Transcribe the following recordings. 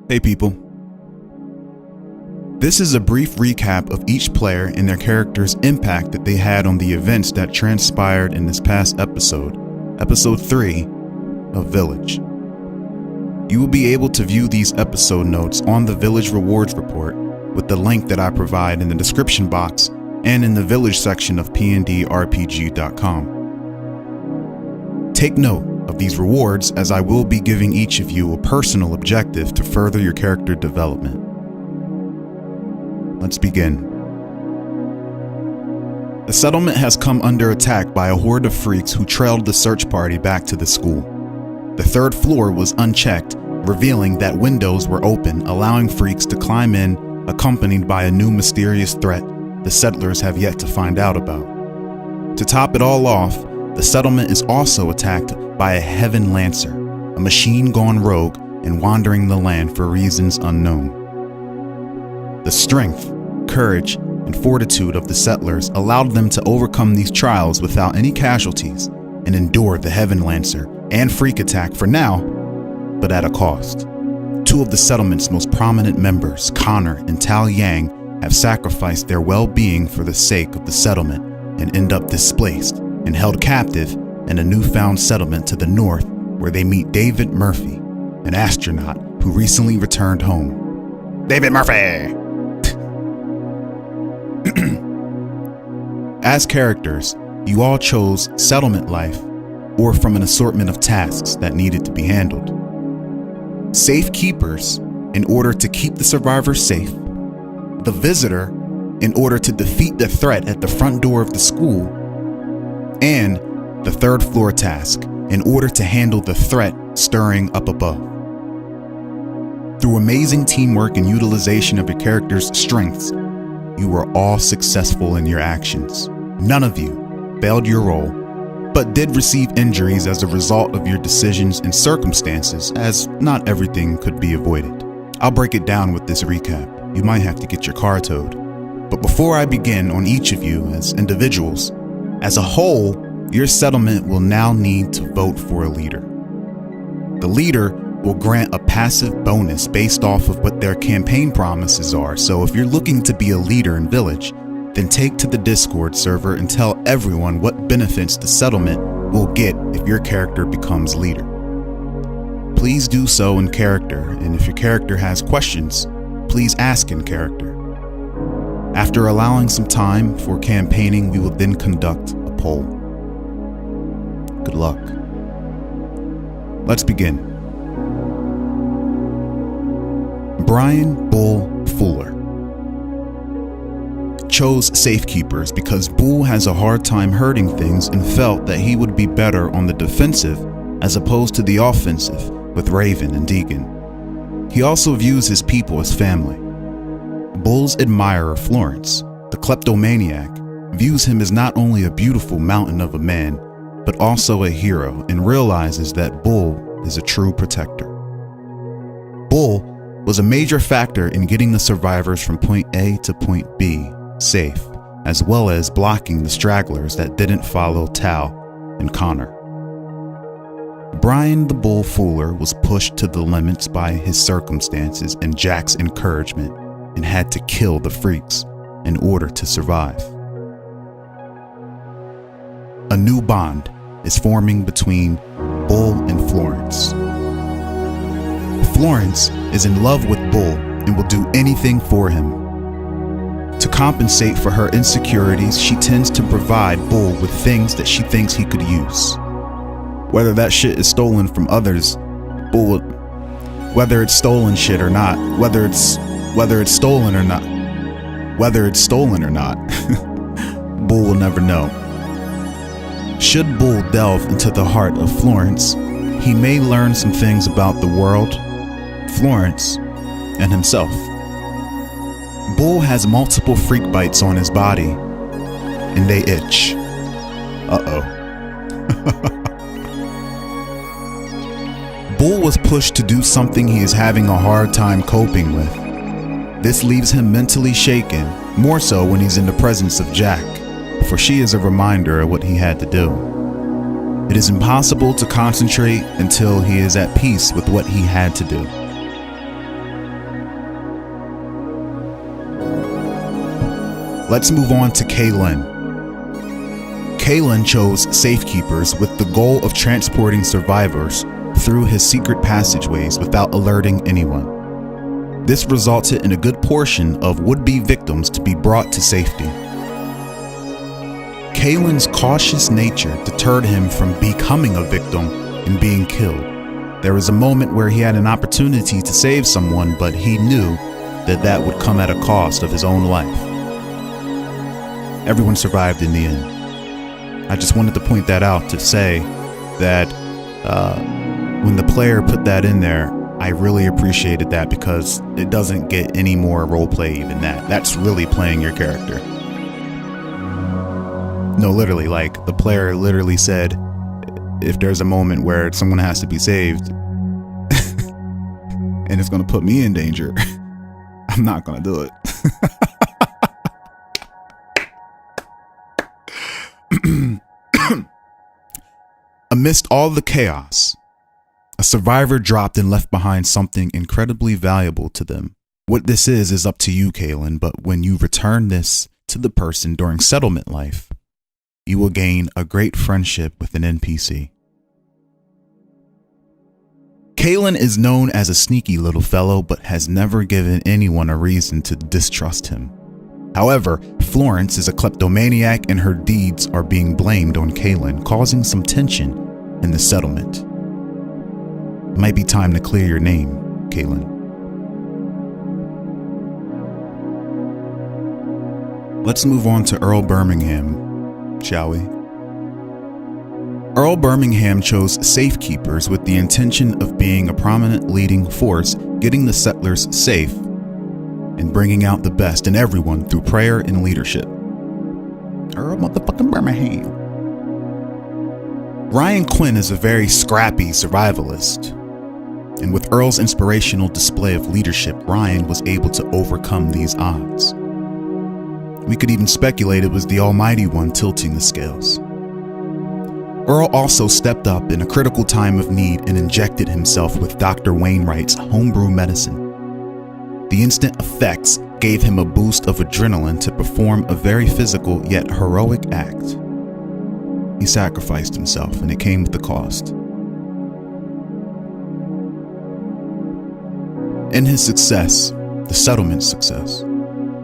Hey people. This is a brief recap of each player and their character's impact that they had on the events that transpired in this past episode, episode 3 of Village. You will be able to view these episode notes on the Village Rewards Report with the link that I provide in the description box and in the Village section of pndrpg.com. Take note of these rewards, as I will be giving each of you a personal objective to further your character development. Let's begin. The settlement has come under attack by a horde of freaks who trailed the search party back to the school. The third floor was unchecked, revealing that windows were open, allowing freaks to climb in, accompanied by a new mysterious threat the settlers have yet to find out about. To top it all off, the settlement is also attacked by a Heaven Lancer, a machine gone rogue and wandering the land for reasons unknown. The strength, courage, and fortitude of the settlers allowed them to overcome these trials without any casualties and endure the Heaven Lancer and freak attack for now, but at a cost. Two of the settlement's most prominent members, Connor and Tal Yang, have sacrificed their well-being for the sake of the settlement and end up displaced and held captive in a newfound settlement to the north, where they meet David Murphy, an astronaut who recently returned home. David Murphy! As characters, you all chose settlement life or from an assortment of tasks that needed to be handled. Safekeepers, in order to keep the survivors safe. The visitor, in order to defeat the threat at the front door of the school. And the third floor task, in order to handle the threat stirring up above. Through amazing teamwork and utilization of your character's strengths, you were all successful in your actions. None of you failed your role, but did receive injuries as a result of your decisions and circumstances, as not everything could be avoided. I'll break it down with this recap. You might have to get your car towed. But before I begin on each of you as individuals, as a whole, your settlement will now need to vote for a leader. The leader will grant a passive bonus based off of what their campaign promises are, so if you're looking to be a leader in Village, then take to the Discord server and tell everyone what benefits the settlement will get if your character becomes leader. Please do so in character, and if your character has questions, please ask in character. After allowing some time for campaigning, we will then conduct a poll. Good luck. Let's begin. Brian Bull Fuller chose Safekeepers because Bull has a hard time hurting things and felt that he would be better on the defensive as opposed to the offensive with Raven and Deegan. He also views his people as family. Bull's admirer Florence, the kleptomaniac, views him as not only a beautiful mountain of a man, but also a hero, and realizes that Bull is a true protector. Bull was a major factor in getting the survivors from point A to point B safe, as well as blocking the stragglers that didn't follow Tal and Connor. Brian the Bull Fuller was pushed to the limits by his circumstances and Jack's encouragement, and had to kill the freaks in order to survive. A new bond is forming between Bull and Florence. Florence is in love with Bull and will do anything for him. To compensate for her insecurities, she tends to provide Bull with things that she thinks he could use. Whether that shit is stolen from others, Bull, whether it's stolen shit or not, whether it's stolen or not, Bull will never know. Should Bull delve into the heart of Florence, he may learn some things about the world, Florence, and himself. Bull has multiple freak bites on his body, and they itch. Uh-oh. Bull was pushed to do something he is having a hard time coping with. This leaves him mentally shaken, more so when he's in the presence of Jack, for she is a reminder of what he had to do. It is impossible to concentrate until he is at peace with what he had to do. Let's move on to Kaylin. Kaylin chose safekeepers with the goal of transporting survivors through his secret passageways without alerting anyone. This resulted in a good portion of would-be victims to be brought to safety. Kaylin's cautious nature deterred him from becoming a victim and being killed. There was a moment where he had an opportunity to save someone, but he knew that that would come at a cost of his own life. Everyone survived in the end. I just wanted to point that out to say that when the player put that in there, I really appreciated that, because it doesn't get any more roleplay than that. That's really playing your character. No, literally, like the player literally said, if there's a moment where someone has to be saved and it's going to put me in danger, I'm not going to do it. Amidst all the chaos, a survivor dropped and left behind something incredibly valuable to them. What this is up to you, Kaylin, but when you return this to the person during settlement life, you will gain a great friendship with an NPC. Kaylin is known as a sneaky little fellow, but has never given anyone a reason to distrust him. However, Florence is a kleptomaniac and her deeds are being blamed on Kaylin, causing some tension in the settlement. It might be time to clear your name, Kaylin. Let's move on to Earl Birmingham, shall we? Earl Birmingham chose safekeepers with the intention of being a prominent leading force, getting the settlers safe, and bringing out the best in everyone through prayer and leadership. Earl motherfucking Birmingham. Ryan Quinn is a very scrappy survivalist, and with Earl's inspirational display of leadership, Ryan was able to overcome these odds. We could even speculate it was the Almighty One tilting the scales. Earl also stepped up in a critical time of need and injected himself with Dr. Wainwright's homebrew medicine. The instant effects gave him a boost of adrenaline to perform a very physical yet heroic act. He sacrificed himself, and it came with a cost. In his success, the settlement's success,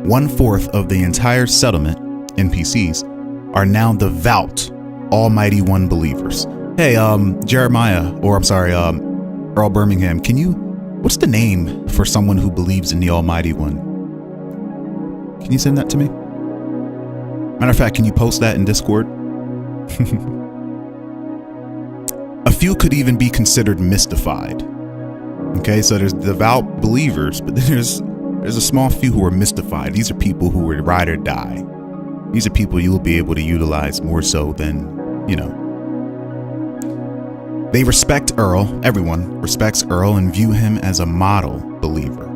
1/4 of the entire settlement, NPCs, are now devout Almighty One believers. Hey, Jeremiah, or I'm sorry, Earl Birmingham, what's the name for someone who believes in the Almighty One? Can you send that to me? Matter of fact, can you post that in Discord? A few could even be considered mystified. Okay, so there's devout believers, but then there's a small few who are mystified. These are people who would ride or die. These are people you will be able to utilize more so than, They respect Earl, everyone respects Earl and view him as a model believer.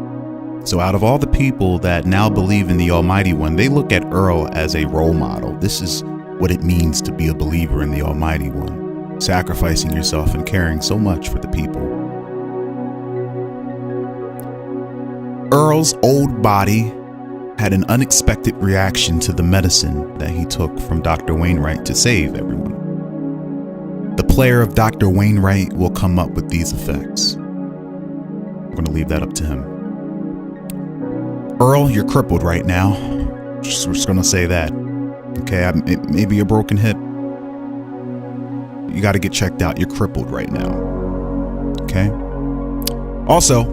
So out of all the people that now believe in the Almighty One, they look at Earl as a role model. This is what it means to be a believer in the Almighty One, sacrificing yourself and caring so much for the people. Earl's old body had an unexpected reaction to the medicine that he took from Dr. Wainwright to save everyone. The player of Dr. Wainwright will come up with these effects. I'm going to leave that up to him. Earl, you're crippled right now. We're just going to say that. Okay, maybe a broken hip. You got to get checked out. You're crippled right now. Okay? Also,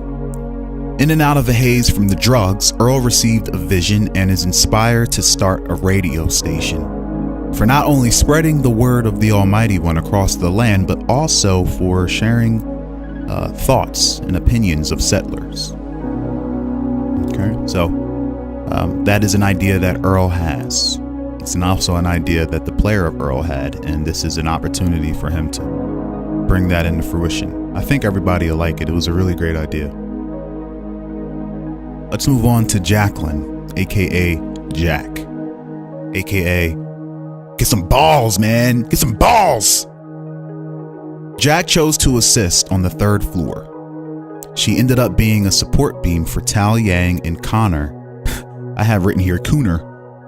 in and out of the haze from the drugs, Earl received a vision and is inspired to start a radio station for not only spreading the word of the Almighty One across the land, but also for sharing thoughts and opinions of settlers. Okay, so that is an idea that Earl has. It's also an idea that the player of Earl had, and this is an opportunity for him to bring that into fruition. I think everybody will like it. It was a really great idea. Let's move on to Jacqueline, aka Jack, aka get some balls, man, get some balls. Jack chose to assist on the 3rd floor. She ended up being a support beam for Tal Yang and Connor. I have written here Cooner,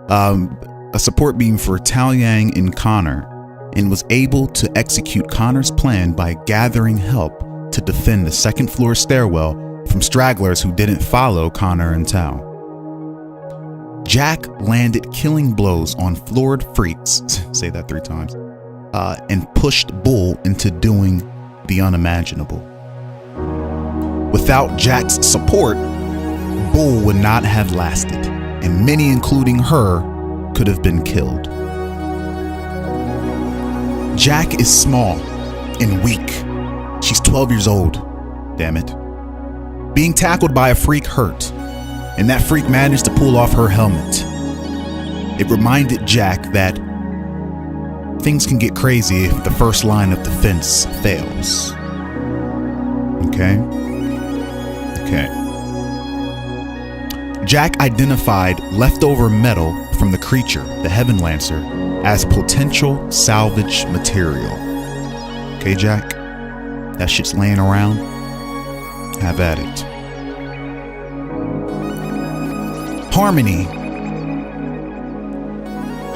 a support beam for Taoyang and Connor, and was able to execute Connor's plan by gathering help to defend the second floor stairwell from stragglers who didn't follow Connor and Tao. Jack landed killing blows on floored freaks, say that 3 times, and pushed Bull into doing the unimaginable. Without Jack's support, Bull would not have lasted, and many, including her, could have been killed. Jack is small and weak. She's 12 years old, damn it. Being tackled by a freak hurt, and that freak managed to pull off her helmet. It reminded Jack that things can get crazy if the first line of defense fails. Okay? Jack identified leftover metal from the creature, the Heaven Lancer, as potential salvage material. Okay, Jack? That shit's laying around. Have at it.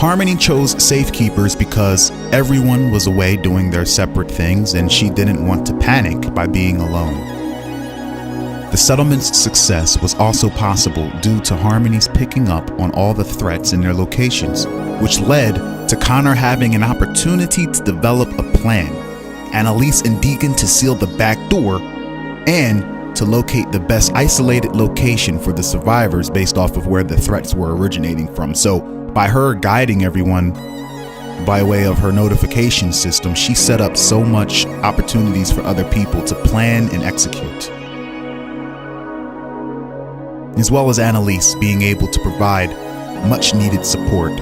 Harmony chose safekeepers because everyone was away doing their separate things, and she didn't want to panic by being alone. The settlement's success was also possible due to Harmony's picking up on all the threats in their locations, which led to Connor having an opportunity to develop a plan, Annalise and Deacon to seal the back door, and to locate the best isolated location for the survivors based off of where the threats were originating from. So by her guiding everyone by way of her notification system, she set up so much opportunities for other people to plan and execute. As well as Annalise being able to provide much needed support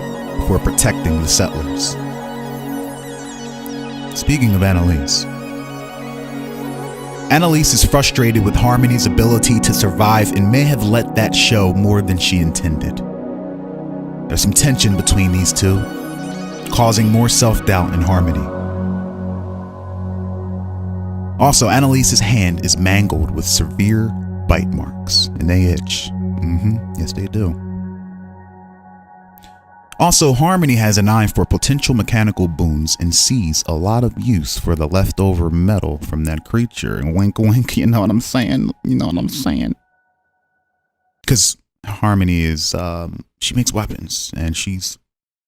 for protecting the settlers. Speaking of Annalise is frustrated with Harmony's ability to survive and may have let that show more than she intended. There's some tension between these two, causing more self-doubt in Harmony. Also, Annalise's hand is mangled with severe bite marks, and they itch. Yes, they do. Also, Harmony has an eye for potential mechanical boons and sees a lot of use for the leftover metal from that creature. And wink, wink, you know what I'm saying? Because Harmony is, she makes weapons, and she's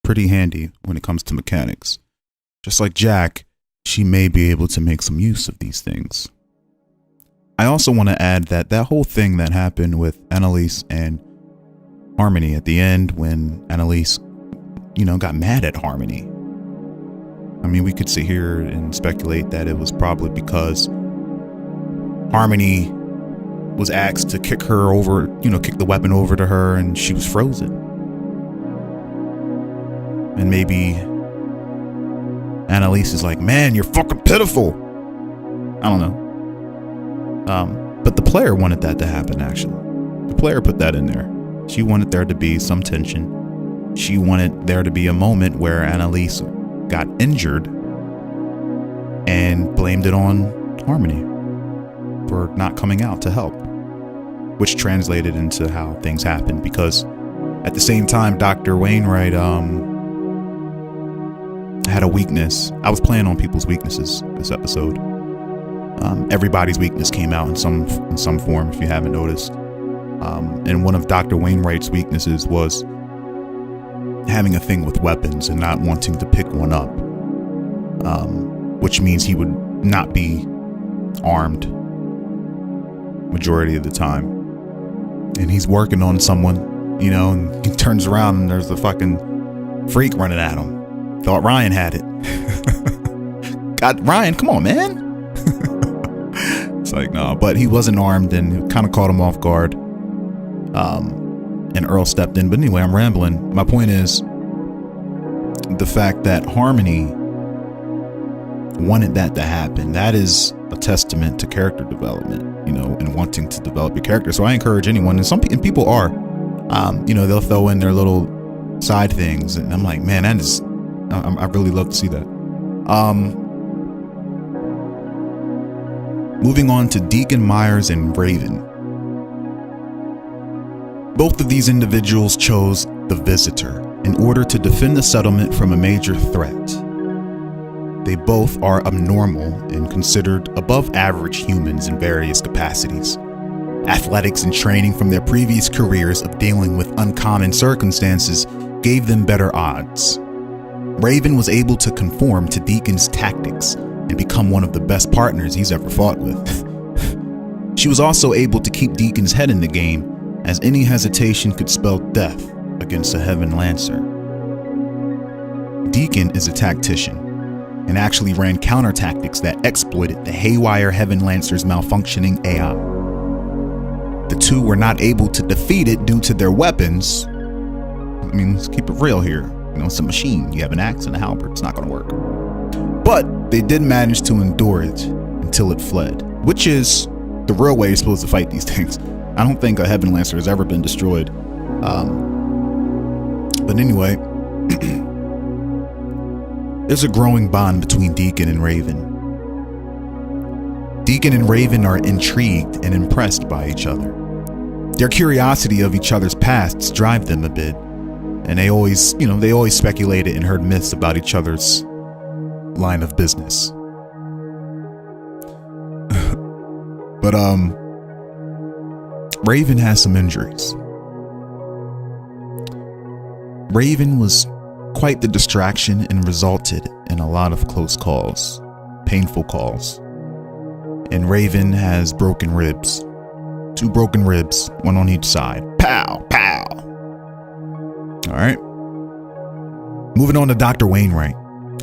pretty handy when it comes to mechanics. Just like Jack, she may be able to make some use of these things. I also want to add that whole thing that happened with Annalise and Harmony at the end, when Annalise got mad at Harmony. I mean, we could sit here and speculate that it was probably because Harmony was asked to kick her over, kick the weapon over to her, and she was frozen. And maybe Annalise is like, man, you're fucking pitiful. I don't know. But the player wanted that to happen, actually. The player put that in there. She wanted there to be some tension. She wanted there to be a moment where Annalise got injured and blamed it on Harmony for not coming out to help, which translated into how things happened, because at the same time, Dr. Wainwright had a weakness. I was playing on people's weaknesses this episode. Everybody's weakness came out in some form, if you haven't noticed. And one of Dr. Wainwright's weaknesses was having a thing with weapons and not wanting to pick one up, which means he would not be armed majority of the time. And he's working on someone, and he turns around and there's the fucking freak running at him. Thought Ryan had it. God, Ryan, come on, man. It's like, no, but he wasn't armed, and it kind of caught him off guard. And Earl stepped in. But anyway, I'm rambling. My point is the fact that Harmony wanted that to happen. That is a testament to character development, and wanting to develop your character. So I encourage anyone, and people are, they'll throw in their little side things, and I'm like, man, I really love to see that. Moving on to Deacon Myers and Raven. Both of these individuals chose the Visitor, in order to defend the settlement from a major threat. They both are abnormal and considered above average humans in various capacities. Athletics and training from their previous careers of dealing with uncommon circumstances gave them better odds. Raven was able to conform to Deacon's tactics and become one of the best partners he's ever fought with. She was also able to keep Deacon's head in the game, as any hesitation could spell death against a Heaven Lancer. Deacon is a tactician and actually ran counter tactics that exploited the haywire Heaven Lancer's malfunctioning AI. The two were not able to defeat it due to their weapons. I mean, let's keep it real here. You know, it's a machine. You have an axe and a halberd. It's not going to work. But they did manage to endure it until it fled, which is the real way you're supposed to fight these things. I don't think a Heaven Lancer has ever been destroyed. But anyway, there's a growing bond between Deacon and Raven. Deacon and Raven are intrigued and impressed by each other. Their curiosity of each other's pasts drive them a bit, and they always speculated and heard myths about each other's line of business. But Raven has some injuries. Raven was quite the distraction and resulted in a lot of close calls, painful calls. And Raven has broken ribs. 2 broken ribs, one on each side. Pow, pow. All right. Moving on to Dr. Wainwright.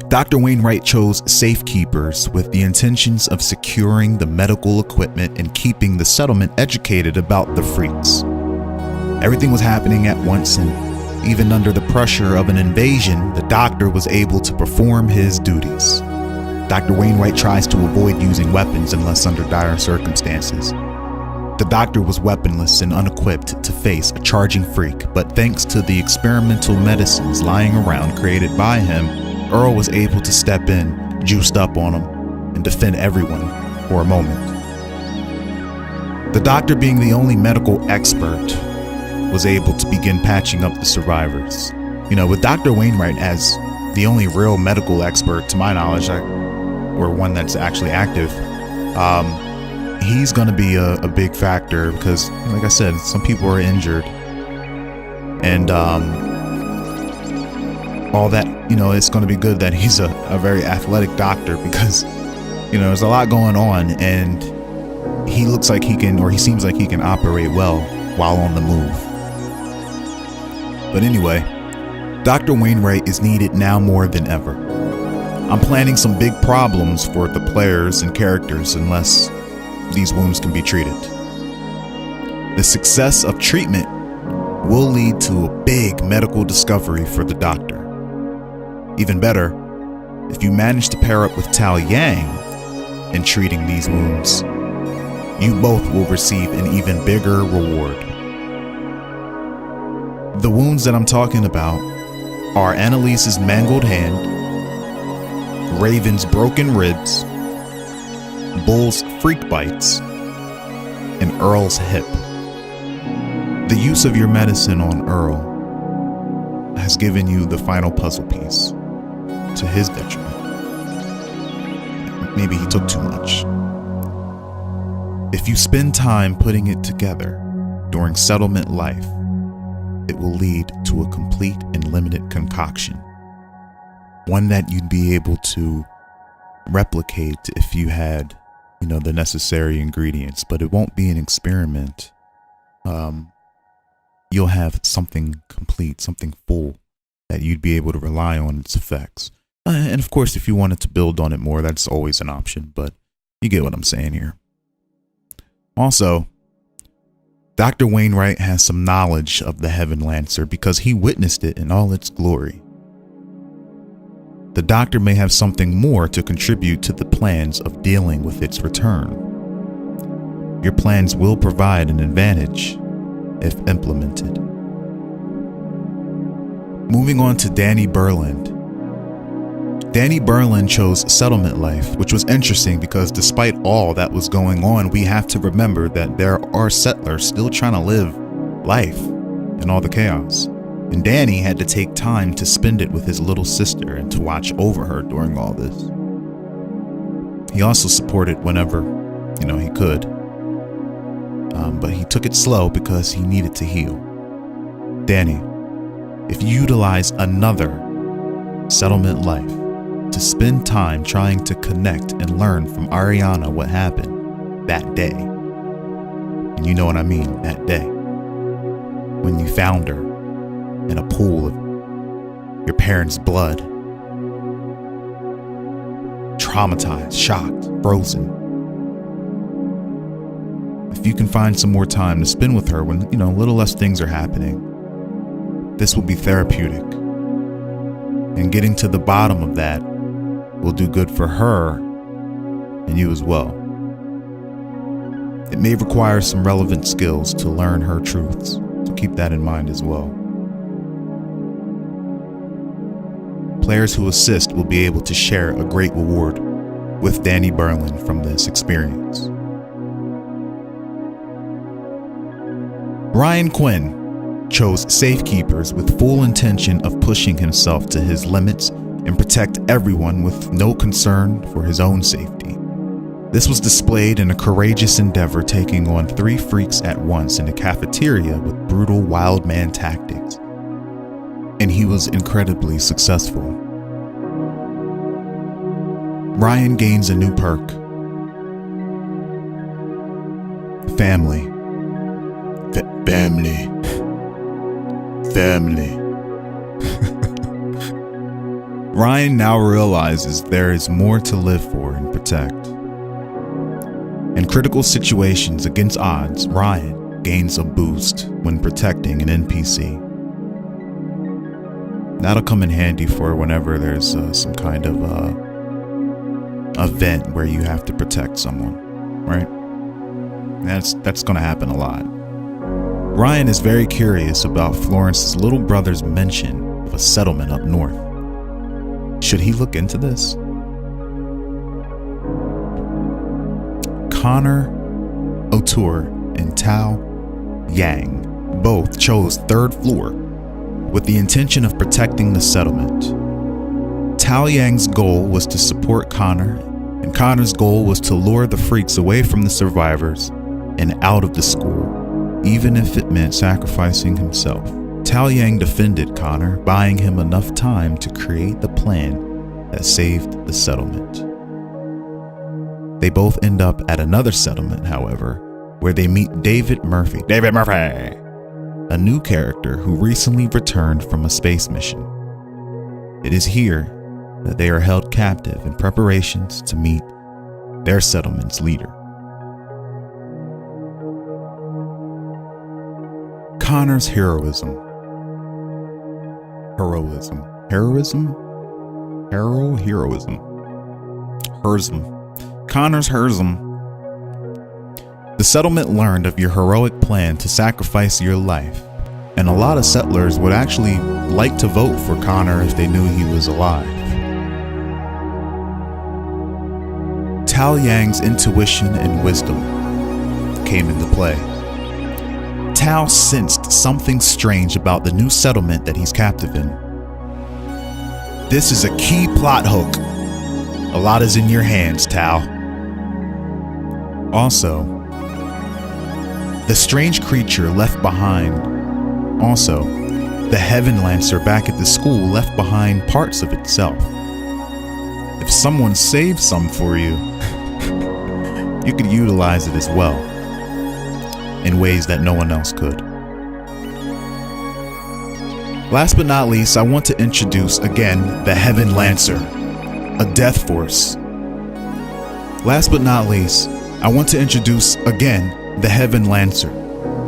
Dr. Wainwright chose safekeepers with the intentions of securing the medical equipment and keeping the settlement educated about the freaks. Everything was happening at once, and even under the pressure of an invasion, the doctor was able to perform his duties. Dr. Wainwright tries to avoid using weapons unless under dire circumstances. The doctor was weaponless and unequipped to face a charging freak, but thanks to the experimental medicines lying around created by him, Earl was able to step in, juiced up on him, and defend everyone for a moment. The doctor, being the only medical expert, was able to begin patching up the survivors. You know, with Dr. Wainwright as the only real medical expert, to my knowledge, or one that's actually active, he's going to be a big factor because, like I said, some people are injured. And all that, it's going to be good that he's a very athletic doctor because, there's a lot going on, and he looks like he can, or he seems like he can operate well while on the move. But anyway, Dr. Wainwright is needed now more than ever. I'm planning some big problems for the players and characters unless these wounds can be treated. The success of treatment will lead to a big medical discovery for the doctor. Even better, if you manage to pair up with Tao Yang in treating these wounds, you both will receive an even bigger reward. The wounds that I'm talking about are Annalise's mangled hand, Raven's broken ribs, Bull's freak bites, and Earl's hip. The use of your medicine on Earl has given you the final puzzle piece, to his detriment. Maybe he took too much. If you spend time putting it together during settlement life, it will lead to a complete and limited concoction. One that you'd be able to replicate if you had, the necessary ingredients, but it won't be an experiment. You'll have something complete, something full that you'd be able to rely on its effects. And of course, if you wanted to build on it more, that's always an option, but you get what I'm saying here. Also, Dr. Wainwright has some knowledge of the Heaven Lancer because he witnessed it in all its glory. The doctor may have something more to contribute to the plans of dealing with its return. Your plans will provide an advantage if implemented. Moving on to Danny Berland. Danny Berland chose settlement life, which was interesting because despite all that was going on, we have to remember that there are settlers still trying to live life in all the chaos. And Danny had to take time to spend it with his little sister and to watch over her during all this. He also supported whenever, he could. But he took it slow because he needed to heal. Danny, if you utilize another settlement life to spend time trying to connect and learn from Ariana what happened that day, and you know what I mean, that day, when you found her in a pool of your parents' blood, traumatized, shocked, frozen. If you can find some more time to spend with her when, little less things are happening, this will be therapeutic. And getting to the bottom of that will do good for her and you as well. It may require some relevant skills to learn her truths, so keep that in mind as well. Players who assist will be able to share a great reward with Danny Berlin from this experience. Ryan Quinn chose Safekeepers with full intention of pushing himself to his limits and protect everyone with no concern for his own safety. This was displayed in a courageous endeavor, taking on 3 freaks at once in a cafeteria with brutal wild man tactics. And he was incredibly successful. Ryan gains a new perk. Family. Family. Ryan now realizes there is more to live for and protect. In critical situations against odds, Ryan gains a boost when protecting an NPC. That'll come in handy for whenever there's some kind of event where you have to protect someone, right? That's going to happen a lot. Ryan is very curious about Florence's little brother's mention of a settlement up north. Should he look into this? Connor O'Toole and Tao Yang both chose 3rd floor with the intention of protecting the settlement. Tao Yang's goal was to support Connor, and Connor's goal was to lure the freaks away from the survivors and out of the school, even if it meant sacrificing himself. Tao Yang defended Connor, buying him enough time to create the plan that saved the settlement. They both end up at another settlement, however, where they meet David Murphy, a new character who recently returned from a space mission. It is here that they are held captive in preparations to meet their settlement's leader. Connor's heroism. Connor's heroism. The settlement learned of your heroic plan to sacrifice your life, and a lot of settlers would actually like to vote for Connor if they knew he was alive. Tao Yang's intuition and wisdom came into play. Tao sensed something strange about the new settlement that he's captive in. This is a key plot hook. A lot is in your hands, Tao. Also, the strange creature left behind. Also, the Heaven Lancer back at the school left behind parts of itself. If someone saved some for you, you could utilize it as well, in ways that no one else could. Last but not least, I want to introduce again the Heaven Lancer, a death force. Last but not least, I want to introduce again the Heaven Lancer,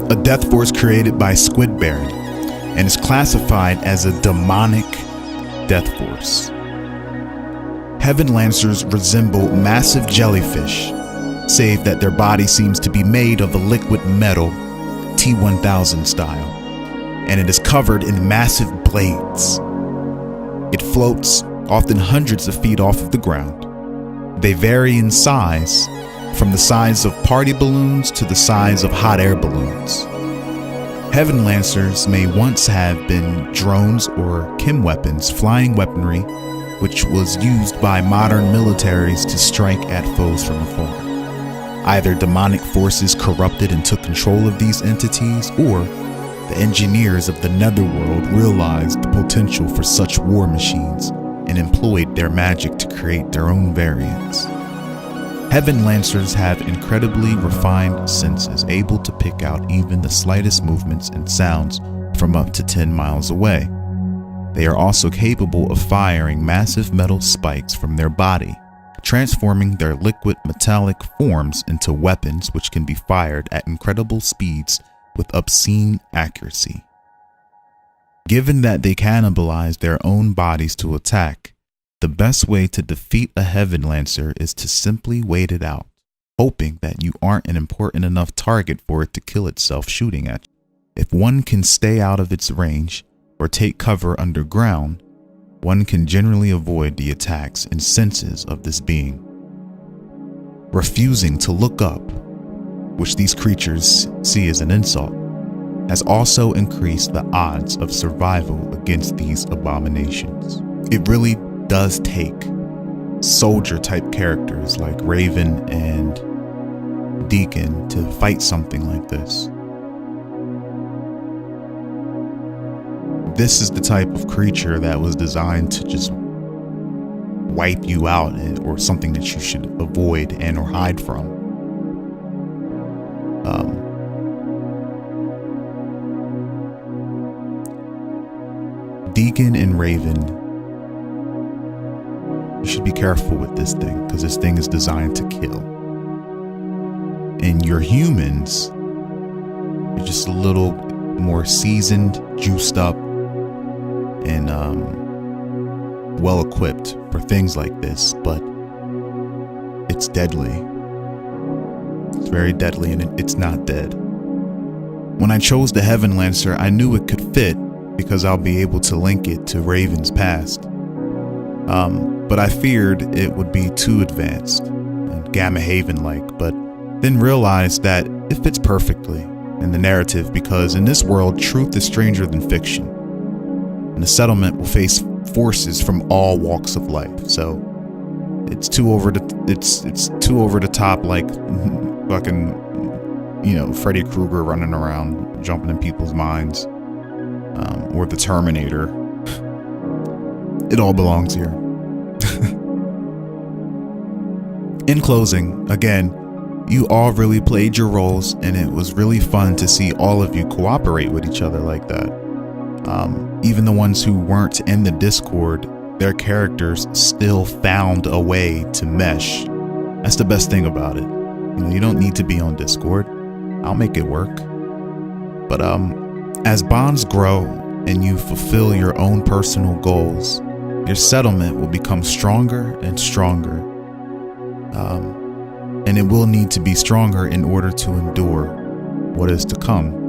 a death force created by Squid Baron, and is classified as a demonic death force. Heaven Lancers resemble massive jellyfish, save that their body seems to be made of a liquid metal, T-1000 style, and it is covered in massive blades. It floats, often hundreds of feet off of the ground. They vary in size, from the size of party balloons to the size of hot air balloons. Heaven Lancers may once have been drones or chem weapons, flying weaponry, which was used by modern militaries to strike at foes from afar. Either demonic forces corrupted and took control of these entities, or the engineers of the netherworld realized the potential for such war machines and employed their magic to create their own variants. Heaven Lancers have incredibly refined senses, able to pick out even the slightest movements and sounds from up to 10 miles away. They are also capable of firing massive metal spikes from their body, transforming their liquid metallic forms into weapons which can be fired at incredible speeds with obscene accuracy. Given that they cannibalize their own bodies to attack, the best way to defeat a Heaven Lancer is to simply wait it out, hoping that you aren't an important enough target for it to kill itself shooting at you. If one can stay out of its range or take cover underground, one can generally avoid the attacks and senses of this being. Refusing to look up, which these creatures see as an insult, has also increased the odds of survival against these abominations. It really does take soldier type characters like Raven and Deacon to fight something like this. This is the type of creature that was designed to just wipe you out, or something that you should avoid and or hide from. Deacon and Raven, you should be careful with this thing, because this thing is designed to kill. And your humans are just a little more seasoned, juiced up, and well equipped for things like this, but it's deadly. It's very deadly, and it's not dead. When I chose the Heaven Lancer, I knew it could fit because I'll be able to link it to Raven's past. But I feared it would be too advanced and Gamma Haven-like, but then realized that it fits perfectly in the narrative, because in this world, truth is stranger than fiction, and the settlement will face forces from all walks of life. So it's too over the top, like fucking, Freddy Krueger running around, jumping in people's minds, or the Terminator. It all belongs here. In closing, again, you all really played your roles, and it was really fun to see all of you cooperate with each other like that. Even the ones who weren't in the Discord, their characters still found a way to mesh. That's the best thing about it. You don't need to be on Discord. I'll make it work. But as bonds grow and you fulfill your own personal goals, your settlement will become stronger and stronger. And it will need to be stronger in order to endure what is to come.